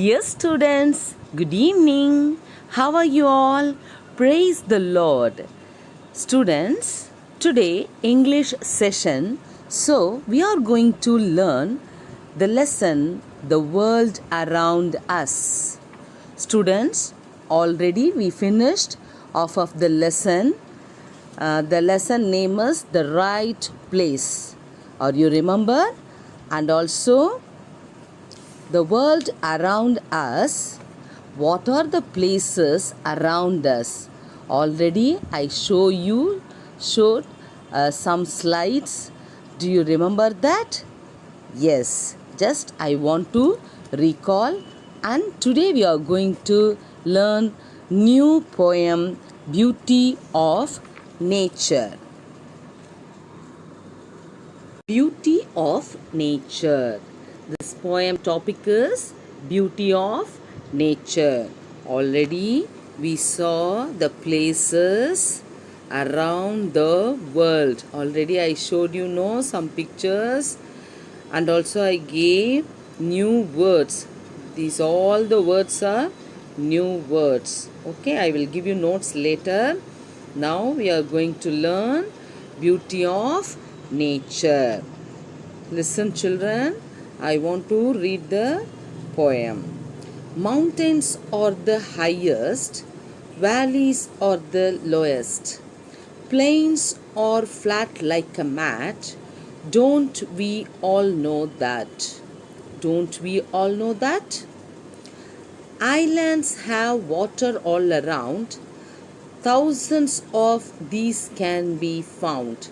Dear students, good evening. How are you all? Praise the Lord. Students, today English session. So, we are going to learn the lesson The World Around Us. Students, already we finished off of the lesson. The lesson name is The Right Place. Or you remember? And also the world around us. What are the places around us? Already I showed some slides. Do you remember that? Yes, just I want to recall, and today we are going to learn new poem, Beauty of Nature. Beauty of Nature. This poem topic is Beauty of Nature. Already we saw the places around the world. Already I showed you some pictures, and also I gave new words. These all the words are new words. Okay, I will give you notes later. Now we are going to learn Beauty of Nature. Listen, children, I want to read the poem. Mountains are the highest, valleys are the lowest, plains are flat like a mat. Don't we all know that? Don't we all know that? Islands have water all around. Thousands of these can be found.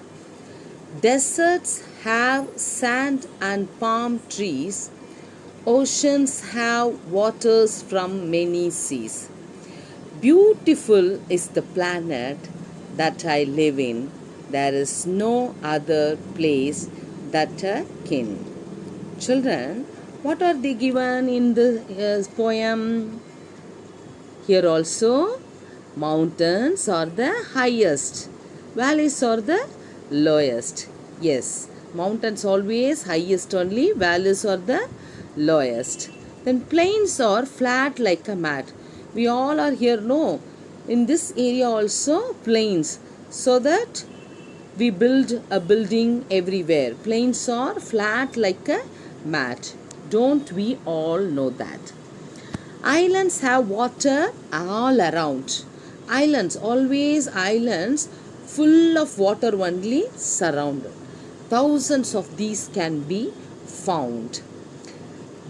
Deserts have sand and palm trees. Oceans have waters from many seas. Beautiful is the planet that I live in. There is no other place that akin. Children, what are they given in the poem? Here also, mountains are the highest, valleys are the lowest. Yes, mountains always highest only, valleys are the lowest. Then plains are flat like a mat. We all are here, no? In this area also plains, so that we build a building everywhere. Plains are flat like a mat. Don't we all know that? Islands have water all around. Islands, always islands, full of water only surrounded. Thousands of these can be found.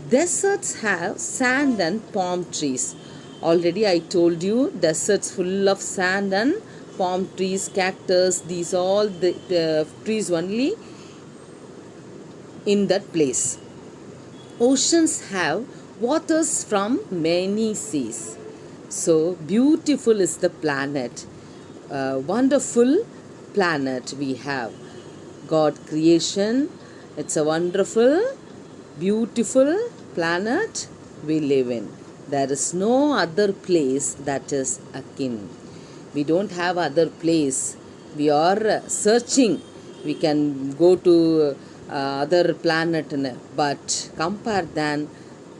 Deserts have sand and palm trees. Already I told you, deserts full of sand and palm trees, cactus, these all the trees only in that place. Oceans have waters from many seas. So beautiful is the planet. Wonderful planet we have. God creation. It's a wonderful, beautiful planet we live in. There is no other place that is akin. We don't have other place. We are searching. We can go to other planet, but compared than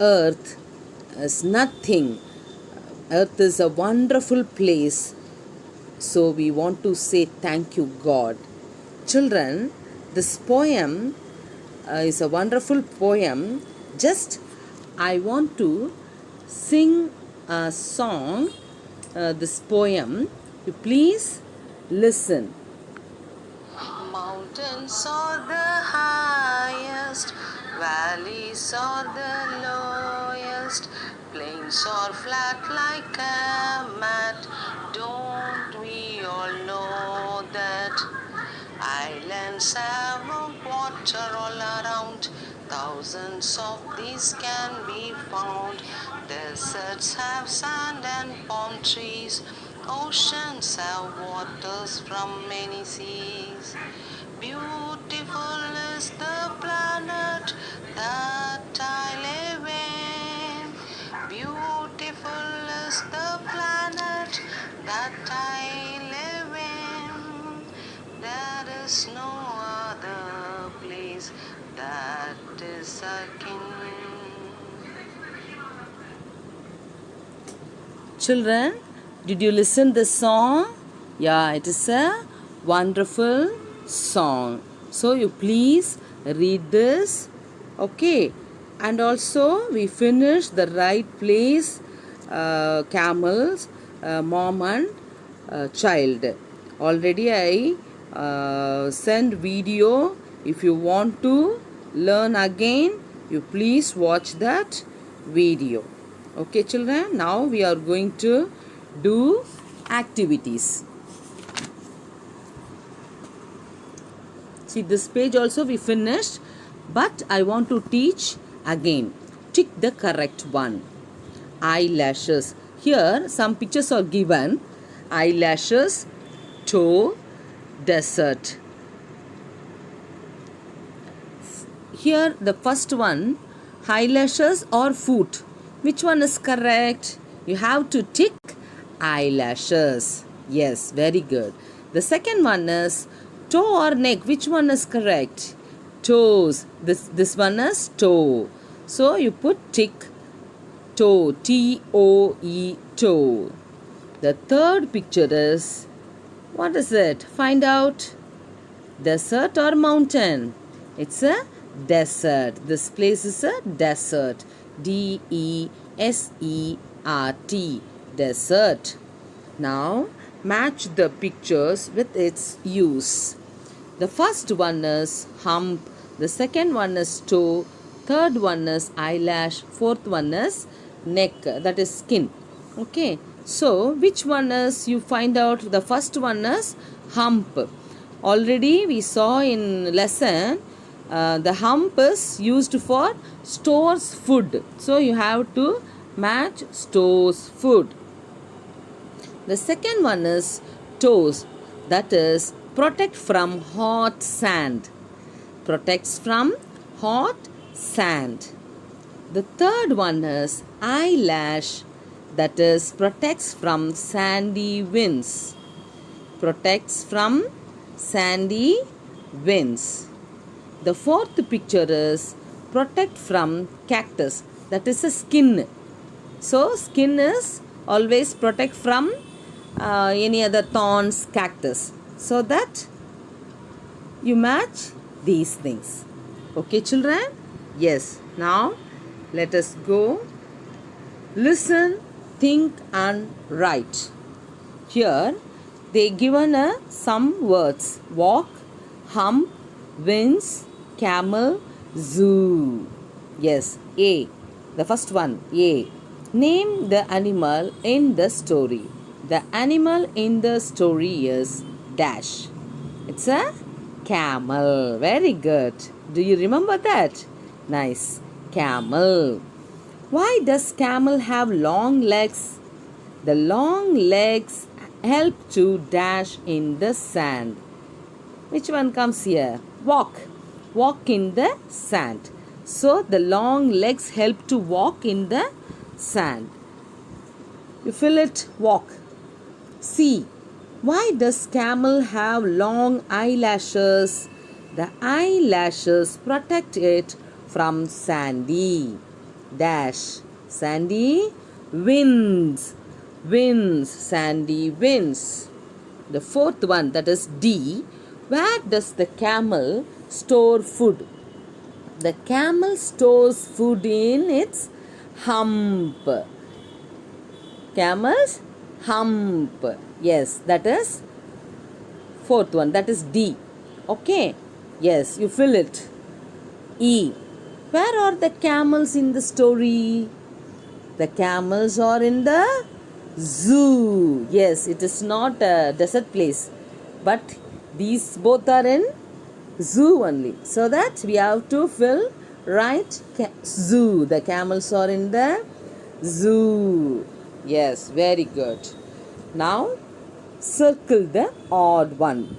Earth is nothing. Earth is a wonderful place. So we want to say thank you, God. Children, this poem is a wonderful poem. Just I want to sing a song, this poem. You please listen. Mountains are the highest, valleys are the lowest, plains are flat like a mat. Don't we all know that? Islands have water all around. Thousands of these can be found. Deserts have sand and palm trees. Oceans have waters from many seas. Beautiful is the planet that I live in. Beautiful is the planet that I live in. There is no other place that is akin. Children, did you listen this song? Yeah, it is a wonderful song. So you please read this. Okay. And also we finished the right place, camels, mom and child. Already I send video. If you want to learn again, you please watch that video. Okay children, now we are going to do activities. See, this page also we finished, but I want to teach again. Tick the correct one. Eyelashes. Here some pictures are given. Eyelashes, toe, desert. Here the first one, eyelashes or foot. Which one is correct? You have to tick eyelashes. Yes, very good. The second one is toe or neck. Which one is correct? Toes. This one is toe. So you put tick toe. T-O-E, toe. The third picture is, what is it? Find out. Desert or mountain? It's a desert. This place is a desert. D-E-S-E-R-T. Desert. Now match the pictures with its use. The first one is hump. The second one is toe. Third one is eyelash. Fourth one is neck. That is skin. Okay. So which one is, you find out. The first one is hump. Already we saw in lesson, the hump is used for stores food. So you have to match stores food. The second one is toes. That is protect from hot sand. Protects from hot sand. The third one is eyelash. That is protects from sandy winds. Protects from sandy winds. The fourth picture is protect from cactus. That is a skin. So skin is always protect from any other thorns, cactus. So that you match these things. Okay children? Yes. Now let us go. Listen, think and write. Here they given some words. Walk, hump, winds, camel, zoo. Yes, A. The first one, A. Name the animal in the story. The animal in the story is dash. It's a camel. Very good. Do you remember that? Nice. Camel. Why does camel have long legs? The long legs help to dash in the sand. Which one comes here? Walk. Walk in the sand. So the long legs help to walk in the sand. You fill it, walk. C. Why does camel have long eyelashes? The eyelashes protect it from sandy dash. Sandy winds. Winds. Sandy winds. The fourth one, that is D. Where does the camel store food? The camel stores food in its hump. Camel's hump. Yes, that is fourth one. That is D. Okay. Yes, you fill it. E. Where are the camels in the story? The camels are in the zoo. Yes, it is not a desert place, but these both are in zoo only. So that we have to fill right zoo. The camels are in the zoo. Yes, very good. Now circle the odd one.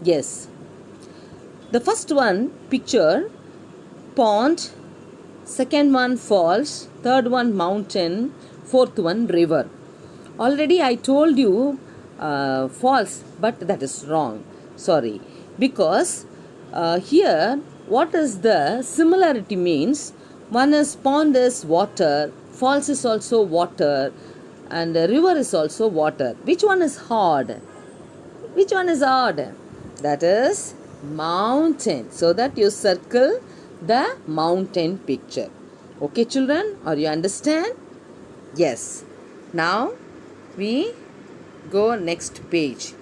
Yes. The first one picture pond, second one falls, third one mountain, fourth one river. Already I told you false, but that is wrong. Sorry. Because here what is the similarity means? One is pond is water, Falls is also water, and a river is also water. Which one is hard? Which one is odd? That is mountain. So that you circle the mountain picture. Okay, children? Or you understand? Yes. Now we go next page.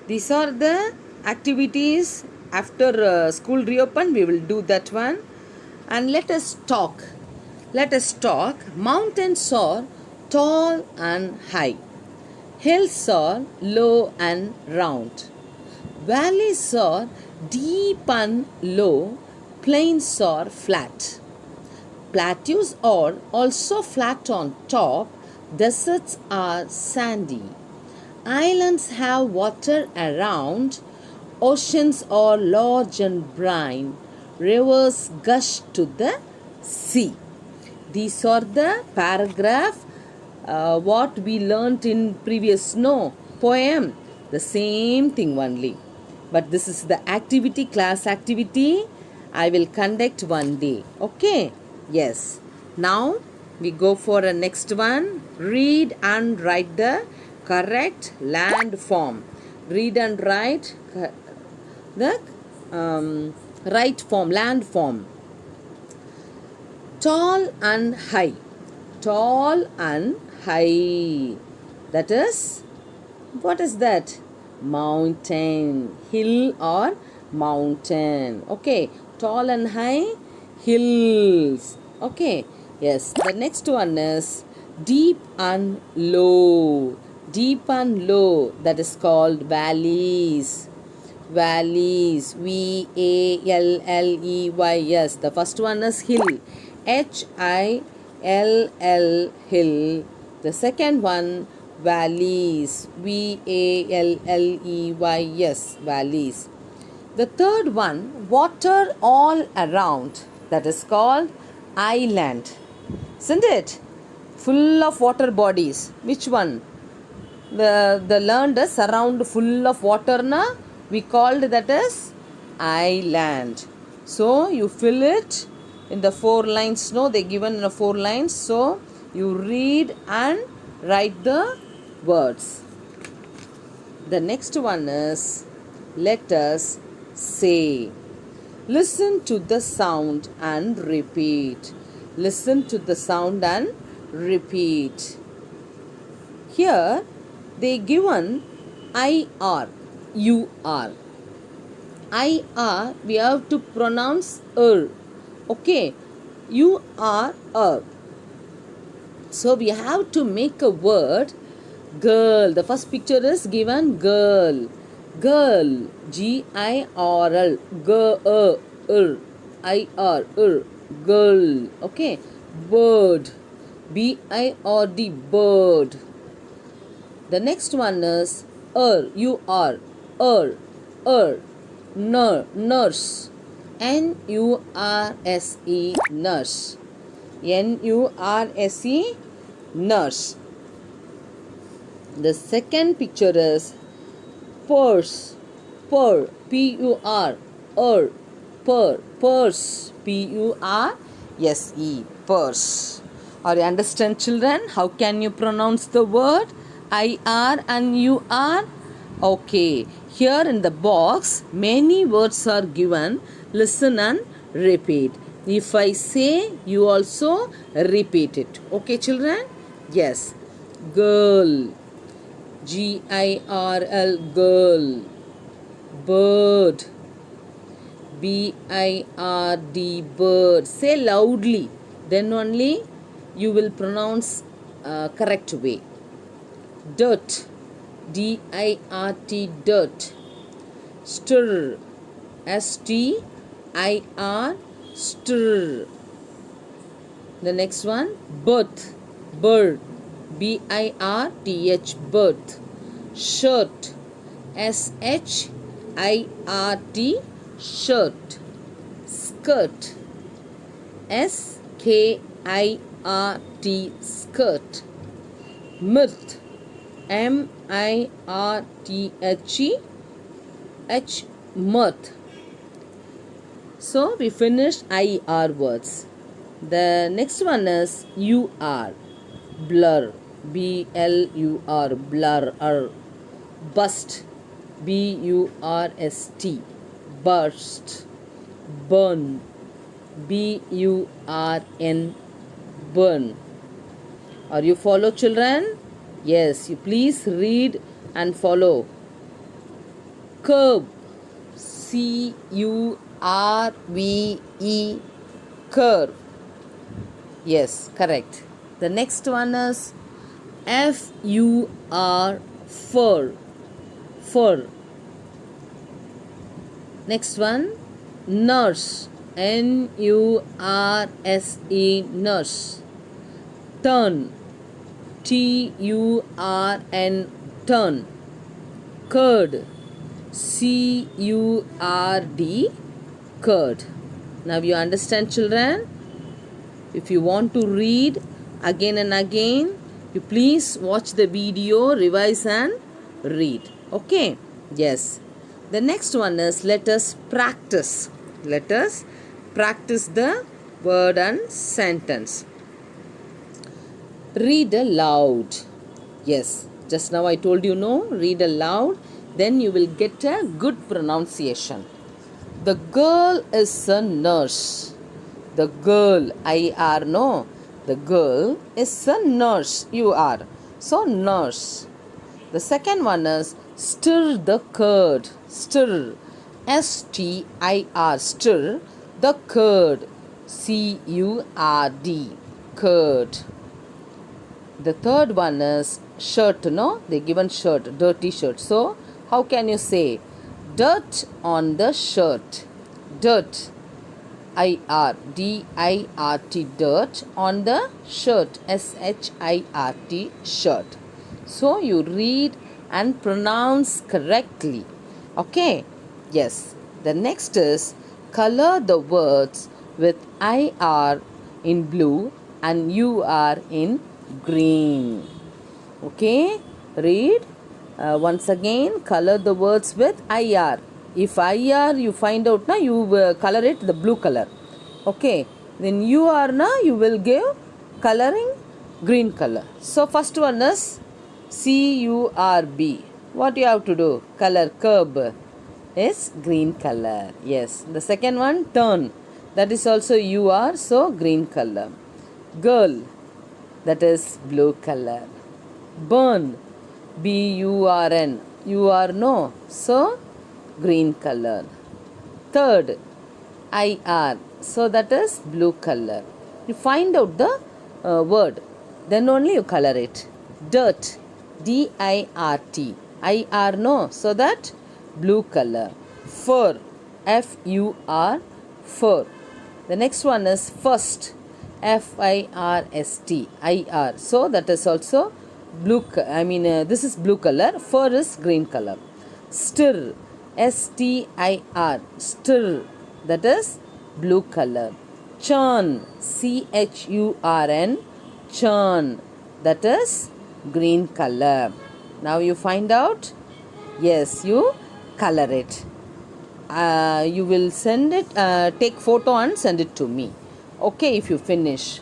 These are the activities after school reopen. We will do that one. And let us talk. Let us talk. Mountains are tall and high. Hills are low and round. Valleys are deep and low. Plains are flat. Plateaus are also flat on top. Deserts are sandy. Islands have water around. Oceans are large and brine. Rivers gush to the sea. These are the paragraph what we learnt in previous poem. The same thing only. But this is the activity, class activity. I will conduct one day. Okay? Yes. Now we go for a next one. Read and write the correct land form. Read and write the right form, land form. Tall and high. Tall and high. That is, what is that? Mountain. Hill or mountain. Okay. Tall and high. Hills. Okay. Yes. The next one is deep and low. Deep and low. That is called valleys. Valleys. V-A-L-L-E-Y-S. The first one is hill. H-I-L-L. Hill. The second one valleys. V-A-L-L-E-Y-S. Valleys. The third one water all around. That is called island. Isn't it? Full of water bodies. Which one? The land is around full of water na, we called that as island. So you fill it in the 4 lines. No, they given in the 4 lines. So you read and write the words. The next one is let us say. Listen to the sound and repeat. Listen to the sound and repeat. Here they given IR, UR. IR we have to pronounce Okay, UR. So we have to make a word girl. The first picture is given girl. Girl. G-I-R-L. Girl. I-R. Girl. Okay. Bird. B-I-R-D. Bird. The next one is U-R. Nurse. N-U-R-S-E. Nurse. N-U-R-S-E. Nurse. The second picture is purse. P-U-R. Purse. P-U-R-S-E. Purse. Are you understand, children? How can you pronounce the word I-R and U-R? Okay. Here in the box, many words are given. Listen and repeat. If I say, you also repeat it. Okay, children? Yes. Girl. G-I-R-L. Girl. Bird. B-I-R-D. Bird. Say loudly. Then only you will pronounce correct way. Dirt. D-I-R-T. Dirt. Stir. S-T-I-R. Stir. The next one. Birth. Bird. B-I-R-T-H. Birth. Shirt. S-H-I-R-T. Shirt. Skirt. S-K-I-R-T. Skirt. Mirth. M-I-R-T-H-E. Mirth. So we finished I-R words. The next one is you are. Blur. B-L-U-R. Blur. Bust. B-U-R-S-T. Burst. Burn. B-U-R-N. Burn. Are you follow, children? Yes, you please read and follow. Curve. C-U-R-V-E. Curve. Yes, correct. The next one is F-U-R. Fur. Fur. Next one, nurse. N-U-R-S-E. Nurse. Turn. T-U-R-N. Turn. Curd. C-U-R-D. Curd. Now you understand, children? If you want to read again and again, you please watch the video, revise and read. Okay? Yes. The next one is let us practice. Let us practice the word and sentence. Read aloud. Yes. Just now I told you, no? Read aloud. Then you will get a good pronunciation. The girl is a nurse. The girl, I-R, no. The girl is a nurse, you are. So, nurse. The second one is stir the curd. Stir. S-T-I-R. Stir the curd. C-U-R-D. Curd. The third one is shirt, no? They given shirt, dirty shirt. So, how can you say? Dirt on the shirt. Dirt. I-R-D-I-R-T. Dirt on the shirt. S-H-I-R-T. Shirt. So, you read and pronounce correctly. Okay? Yes. The next is color the words with I-R in blue and U-R in green. Okay? Read. Once again, color the words with I-R. If I-R you find out, you color it the blue color. Okay. Then U-R, you will give coloring green color. So, first one is C-U-R-B. What you have to do? Color curb is green color. Yes. The second one, turn. That is also U-R, so green color. Girl. That is blue color. Burn. B-U-R-N. U-R, no. So, green color. Third, I-R. So, that is blue color. You find out the word. Then only you color it. Dirt. D-I-R-T. I-R, no. So, that blue color. Fur. F-U-R. Fur. The next one is first. F-I-R-S-T. I-R. So, that is also blue. This is blue color. Fur is green color. Stir. S-T-I-R. Stir. That is blue color. Churn. C-H-U-R-N. Churn. That is green color. Now you find out. Yes, you color it. You will send it, take photo and send it to me. Okay, if you finish.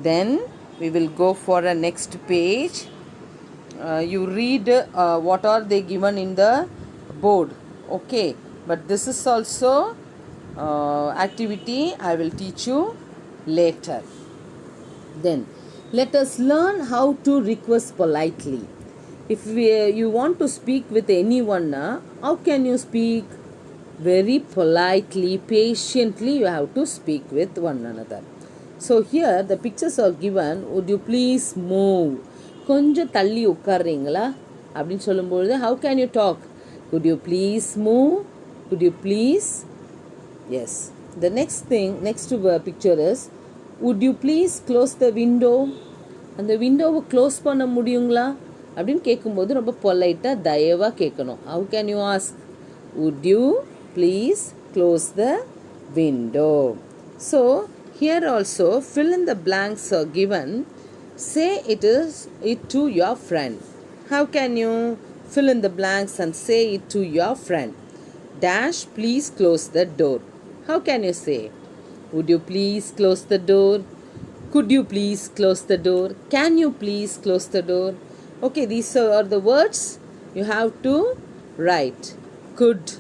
Then we will go for a next page. You read what are they given in the board. Okay, but this is also activity I will teach you later. Then let us learn how to request politely. If you want to speak with anyone, how can you speak? Very politely, patiently you have to speak with one another. So here the pictures are given. Would you please move? கொஞ்சம் தள்ளி உட்கார்றீங்களா அப்படின்னு சொல்லும்பொழுது how can you talk? Could you please move? Could you please? Yes. The next picture is would you please close the window? அந்த விண்டோவை close பண்ண முடியுங்களா அப்படின்னு கேட்கும்போது ரொம்ப பொலைட்டாக தயவாக கேட்கணும். How can you ask? Would you please close the window? So here also fill in the blanks are given. Say it to your friend. How can you fill in the blanks and say it to your friend? Dash, please close the door. How can you say? Would you please close the door? Could you please close the door? Can you please close the door? Okay, these are the words you have to write. Could,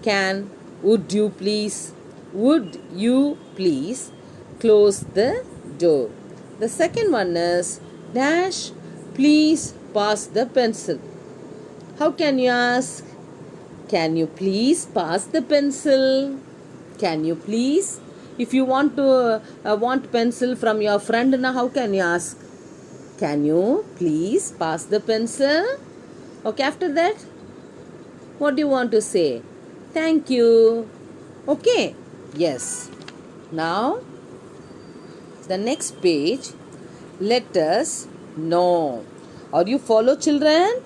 can, would you please, close the door. The second one is dash, please pass the pencil. How can you ask? Can you please pass the pencil? Can you please? If you want to want pencil from your friend, now how can you ask? Can you please pass the pencil? Okay, after that, what do you want to say? Thank you. Okay? Yes. Now, the next page, let us know. Are you follow, children?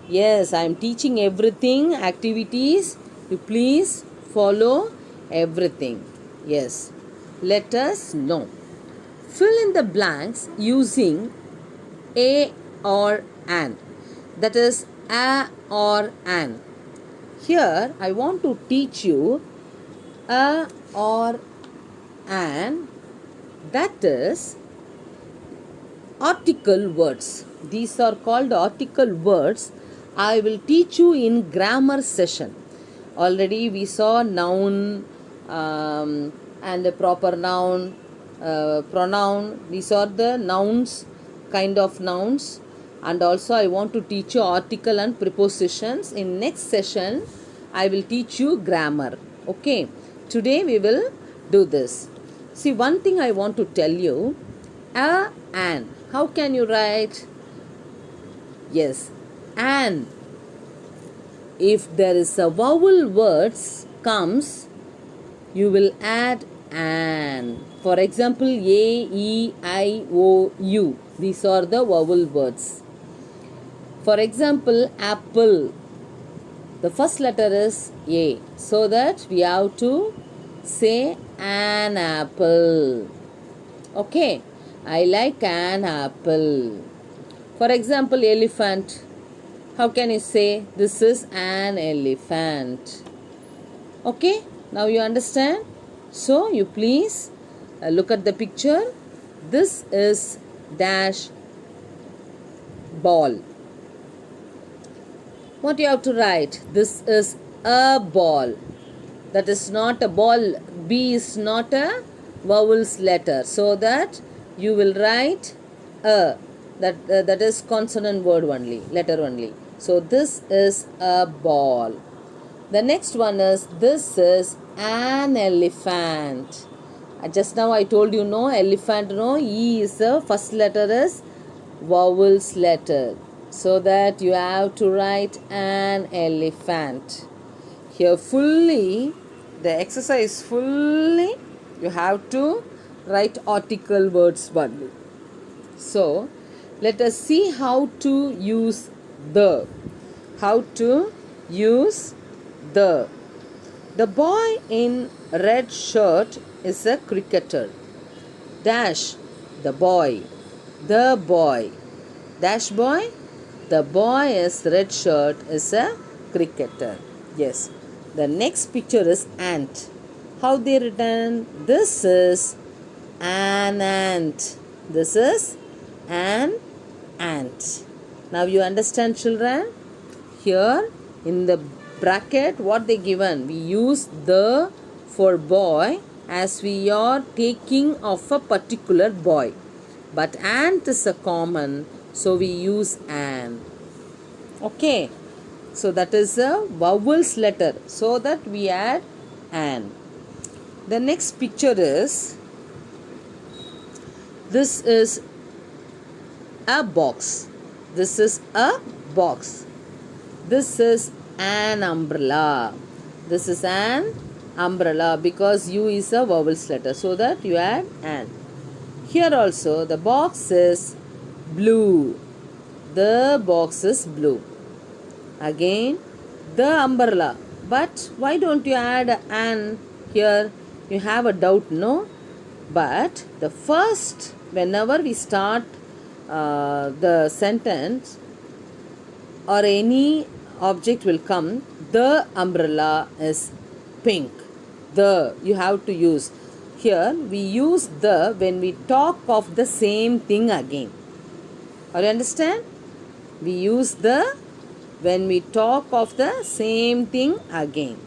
Yes, I am teaching everything, activities. You please follow everything. Yes. Let us know. Fill in the blanks using a or an. That is a or an. Here I want to teach you a or an. That is article words. These are called article words. I will teach you in grammar session. Already we saw noun and a proper noun, pronoun. These are the nouns, kind of nouns. And also I want to teach you article and prepositions. In next session, I will teach you grammar. Okay. Today we will do this. See, one thing I want to tell you. A, an. How can you write? Yes. An. If there is a vowel words comes, you will add an. For example, A, E, I, O, U. These are the vowel words. For example, apple. The first letter is A. So that we have to say an apple. Okay. I like an apple. For example, elephant. How can you say this is an elephant? Okay. Now you understand? So you please look at the picture. This is dash ball. What you have to write? This is a ball. That is not a ball. B is not a vowels letter. So that you will write a. That is consonant word only, letter only. So this is a ball. The next one is, this is an elephant. Just now I told you, no, elephant, no, E is the first letter is vowels letter. So that you have to write an elephant. Here fully, the exercise fully, you have to write article words only. So, let us see how to use the. How to use the. The boy in red shirt is a cricketer. Dash, the boy. The boy. Dash boy. The boy is red shirt is a cricketer. Yes. The next picture is ant. How they written? This is an ant. This is an ant. Now you understand, children? Here in the bracket, what they given? We use the for boy as we are taking of a particular boy. But ant is a common, so we use an. Okay. So that is a vowels letter. So that we add an. The next picture is, this is a box. This is a box. This is an umbrella. This is an umbrella because U is a vowels letter. So that you add an. Here also the box is blue. The box is blue. Again the umbrella. But why don't you add an here? You have a doubt, no? But the first, whenever we start the sentence or any object will come, the umbrella is pink. The, you have to use. here we use the when we talk of the same thing again. Are you understand? We use the when we talk of the same thing again.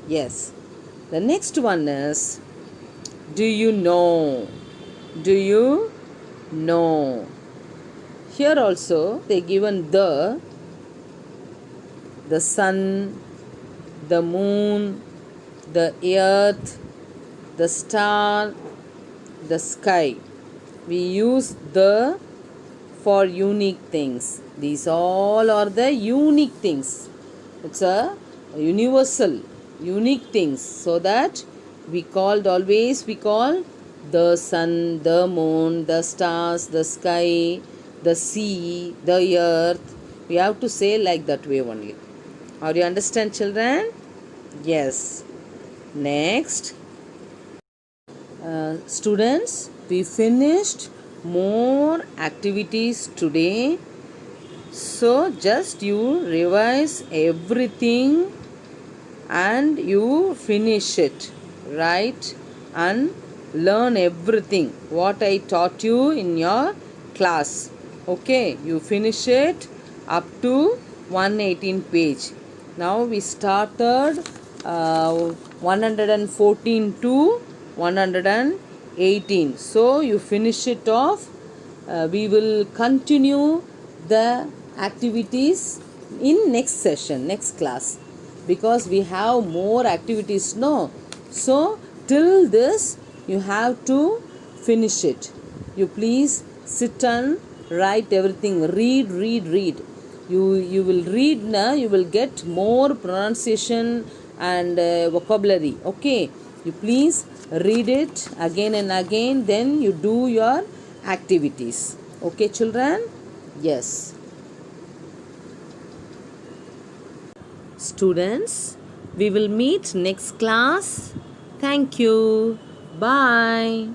Yes. The next one is, do you know? Do you know? Here also they given the sun, the moon, the earth, the star, the sky. We use the for unique things. These all are the unique things. It's a universal, unique things. So that we call the sun, the moon, the stars, the sky, the sea, the earth. We have to say like that way only. Are you understand, children? Yes. Next. Students, we finished more activities today. So just you revise everything and you finish it, right? And learn everything what I taught you in your class. Okay, you finish it up to 118 page. Now we started 114 to 118. So you finish it off. We will continue the activities in next session, next class, because we have more activities, no? So till this you have to finish it. You please sit and write everything. Read. You will read now. You will get more pronunciation and vocabulary. Okay, you please read it again and again. Then you do your activities. Okay, children? Yes. Students, we will meet next class. Thank you. Bye.